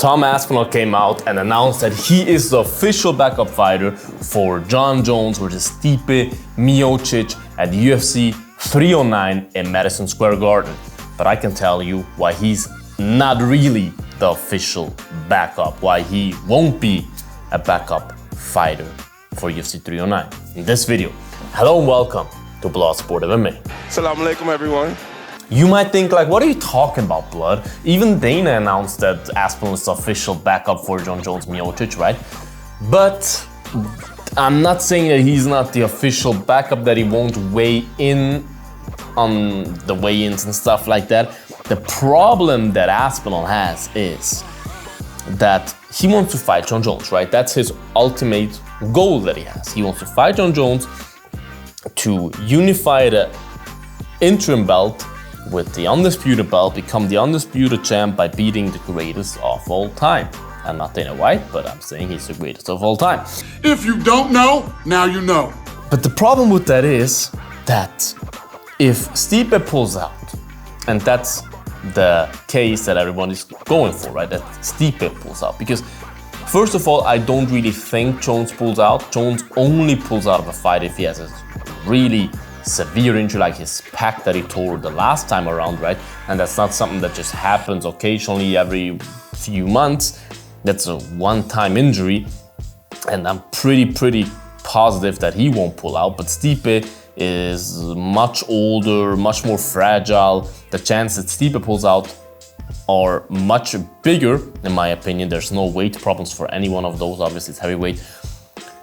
Tom Aspinall came out and announced that he is the official backup fighter for Jon Jones versus Stipe Miocic at UFC 309 in Madison Square Garden. But I can tell you why he's not really the official backup, why he won't be a backup fighter for UFC 309 in this video. Hello and welcome to Bloodsport MMA. Assalamu alaikum, everyone. You might think like, what are you talking about, Blood? Even Dana announced that Aspinall is the official backup for Jon Jones Miocic, right? But I'm not saying that he's not the official backup, that he won't weigh in on the weigh-ins and stuff like that. The problem that Aspinall has is that he wants to fight Jon Jones, right? That's his ultimate goal that he has. He wants to fight Jon Jones to unify the interim belt with the undisputed belt, become the undisputed champ by beating the greatest of all time. I'm not Dana White, but I'm saying he's the greatest of all time. If you don't know, now you know. But the problem with that is that if Stipe pulls out, and that's the case that everyone is going for, right? That Stipe pulls out. Because first of all, I don't really think Jones pulls out. Jones only pulls out of a fight if he has a really severe injury like his pec that he tore the last time around, right? And that's not something that just happens occasionally every few months. That's a one-time injury, and I'm pretty positive that he won't pull out. But Stipe is much older, much more fragile. The chance that Stipe pulls out are much bigger, in my opinion. There's no weight problems for any one of those. Obviously, it's heavyweight.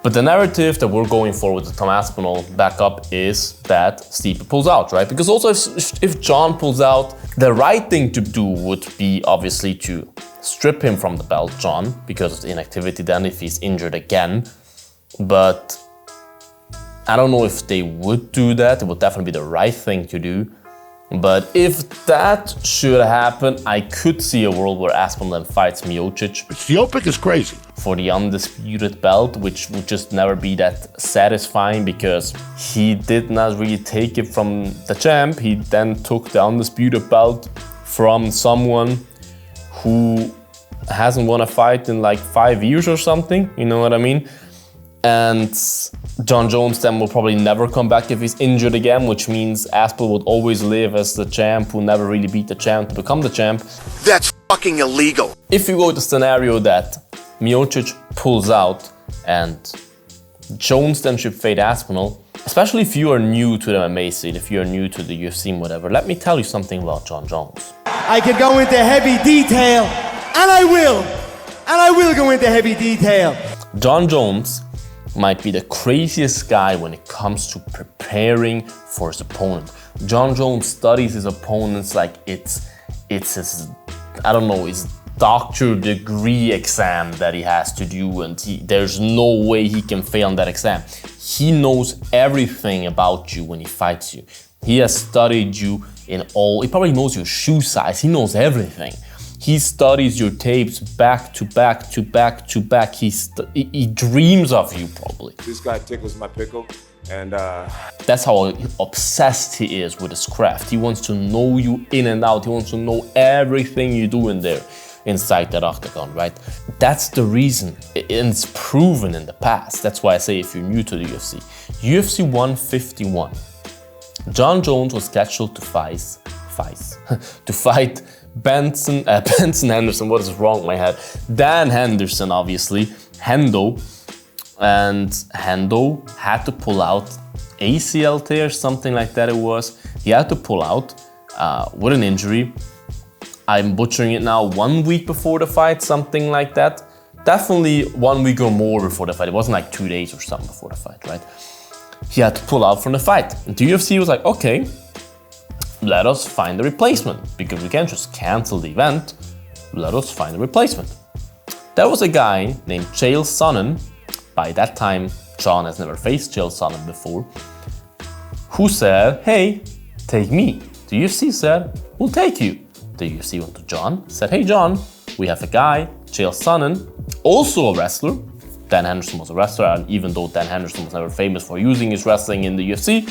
But the narrative that we're going for with the Tom Aspinall backup is that Stipe pulls out, right? Because also if Jon pulls out, the right thing to do would be obviously to strip him from the belt, Jon, because of the inactivity then if he's injured again. But I don't know if they would do that. It would definitely be the right thing to do. But if that should happen, I could see a world where Aspinall then fights Miocic. Stipe is crazy. For the undisputed belt, which would just never be that satisfying because he did not really take it from the champ. He then took the undisputed belt from someone who hasn't won a fight in like 5 years or something, you know what I mean? And Jon Jones then will probably never come back if he's injured again, which means Aspinall would always live as the champ who never really beat the champ to become the champ. That's fucking illegal. If you go to the scenario that Miocic pulls out and Jones then should fade Aspinall, especially if you are new to the MMA scene, if you're new to the UFC and whatever, let me tell you something about Jon Jones. I could go into heavy detail, and I will go into heavy detail. Jon Jones might be the craziest guy when it comes to preparing for his opponent. Jon Jones studies his opponents like it's his, I don't know, his doctor degree exam that he has to do, and there's no way he can fail on that exam. He knows everything about you when he fights you. He has studied you in all, he probably knows your shoe size, he knows everything. He studies your tapes back to back to back to back. He dreams of you, probably. This guy tickles my pickle, and that's how obsessed he is with his craft. He wants to know you in and out. He wants to know everything you do in there, inside that octagon, right? That's the reason, and it's proven in the past. That's why I say if you're new to the UFC. UFC 151, Jon Jones was scheduled to fight Benson Henderson, what is wrong with my head? Dan Henderson, obviously, Hendo. And Hendo had to pull out ACL tear, something like that it was. He had to pull out with an injury. I'm butchering it now, 1 week before the fight, something like that. Definitely 1 week or more before the fight. It wasn't like 2 days or something before the fight, right? He had to pull out from the fight. And the UFC was like, okay, let us find a replacement, because we can't just cancel the event. Let us find a replacement. There was a guy named Chael Sonnen. By that time, Jon has never faced Chael Sonnen before, who said, hey, take me. The UFC said, we'll take you. The UFC went to Jon, said, hey Jon, we have a guy, Chael Sonnen, also a wrestler. Dan Henderson was a wrestler, and even though Dan Henderson was never famous for using his wrestling in the UFC,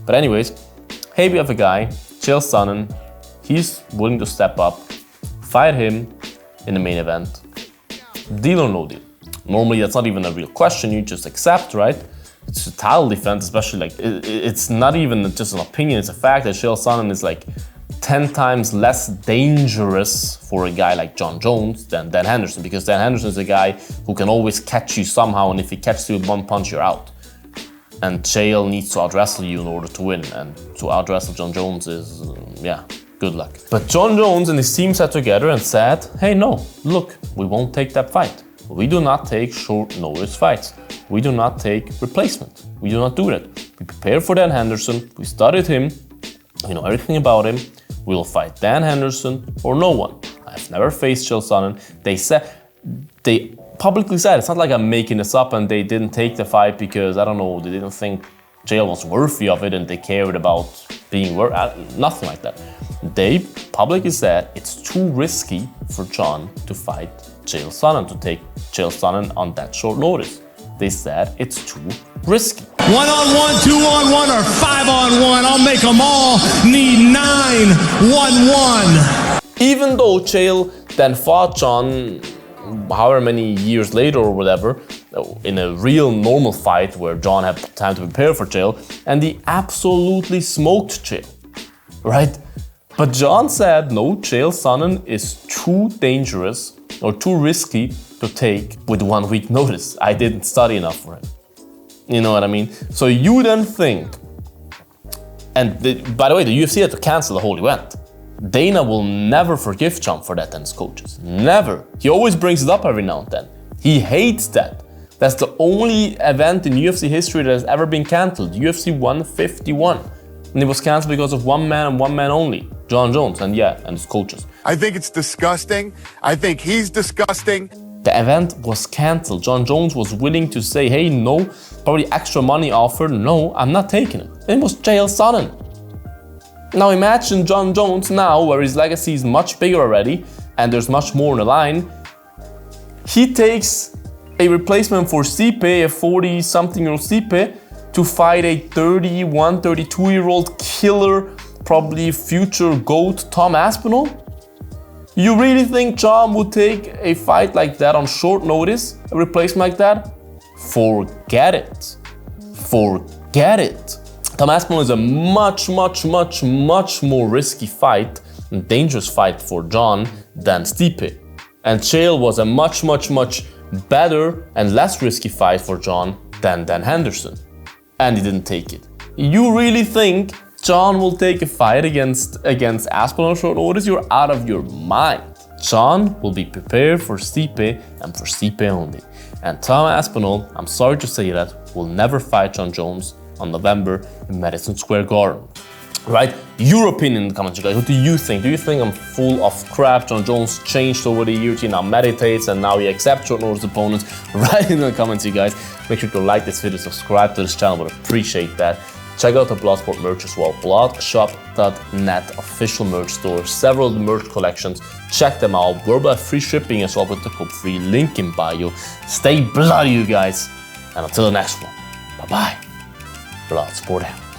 but anyways, hey, we have a guy, Chael Sonnen, he's willing to step up, fight him in the main event, Deal or no deal? Normally, that's not even a real question. You just accept, right? It's a title defense, especially like it's not even just an opinion. It's a fact that Chael Sonnen is like 10 times less dangerous for a guy like Jon Jones than Dan Henderson, because Dan Henderson is a guy who can always catch you somehow, and if he catches you with one punch, you're out. And Chael needs to out-wrestle you in order to win, and to out-wrestle Jon Jones is, yeah, good luck. But Jon Jones and his team sat together and said, hey, no, look, we won't take that fight. We do not take short notice fights. We do not take replacement. We do not do that. We prepare for Dan Henderson, we studied him, we know everything about him. We will fight Dan Henderson or no one. I've never faced Chael Sonnen. They publicly said, it's not like I'm making this up and they didn't take the fight because, I don't know, they didn't think Chael was worthy of it and they cared about being worthy, nothing like that. They publicly said it's too risky for Jon to fight Chael Sonnen, to take Chael Sonnen on that short notice. They said it's too risky. 1-on-1, 2-on-1, or 5-on-1, I'll make them all need 9-1-1. Even though Chael then fought Jon however many years later or whatever, in a real normal fight where Jon had time to prepare for Chael, and he absolutely smoked Chael, right? But Jon said, no, Chael Sonnen is too dangerous or too risky to take with 1 week notice. I didn't study enough for him. You know what I mean? So you then think, and by the way, the UFC had to cancel the whole event. Dana will never forgive Jon for that and his coaches. Never. He always brings it up every now and then. He hates that. That's the only event in UFC history that has ever been cancelled. UFC 151. And it was cancelled because of one man and one man only. Jon Jones, and his coaches. I think it's disgusting. I think he's disgusting. The event was cancelled. Jon Jones was willing to say, hey, no, probably extra money offered. No, I'm not taking it. It was Chael Sonnen. Now imagine Jon Jones now, where his legacy is much bigger already, and there's much more on the line. He takes a replacement for Stipe, a 40-something-year-old Stipe, to fight a 31, 32-year-old killer, probably future GOAT Tom Aspinall? You really think Jon would take a fight like that on short notice, a replacement like that? Forget it. Forget it. Tom Aspinall is a much more risky fight and dangerous fight for Jon than Stipe. And Chael was a much better and less risky fight for Jon than Dan Henderson. And he didn't take it. You really think Jon will take a fight against Aspinall on short notice? You're out of your mind. Jon will be prepared for Stipe and for Stipe only. And Tom Aspinall, I'm sorry to say that, will never fight Jon Jones on November in Madison Square Garden. Right? Your opinion in the comments, you guys. What do you think? Do you think I'm full of crap? Jon Jones changed over the years. He now meditates and now he accepts short notice opponents. Write in the comments, you guys. Make sure to like this video, subscribe to this channel. Would appreciate that. Check out the Bloodsport merch as well. Bloodshop.net official merch store. Several of the merch collections. Check them out. Worldwide free shipping as well with the code free. Link in bio. Stay bloody, you guys. And until the next one. Bye-bye. Bloodsport out.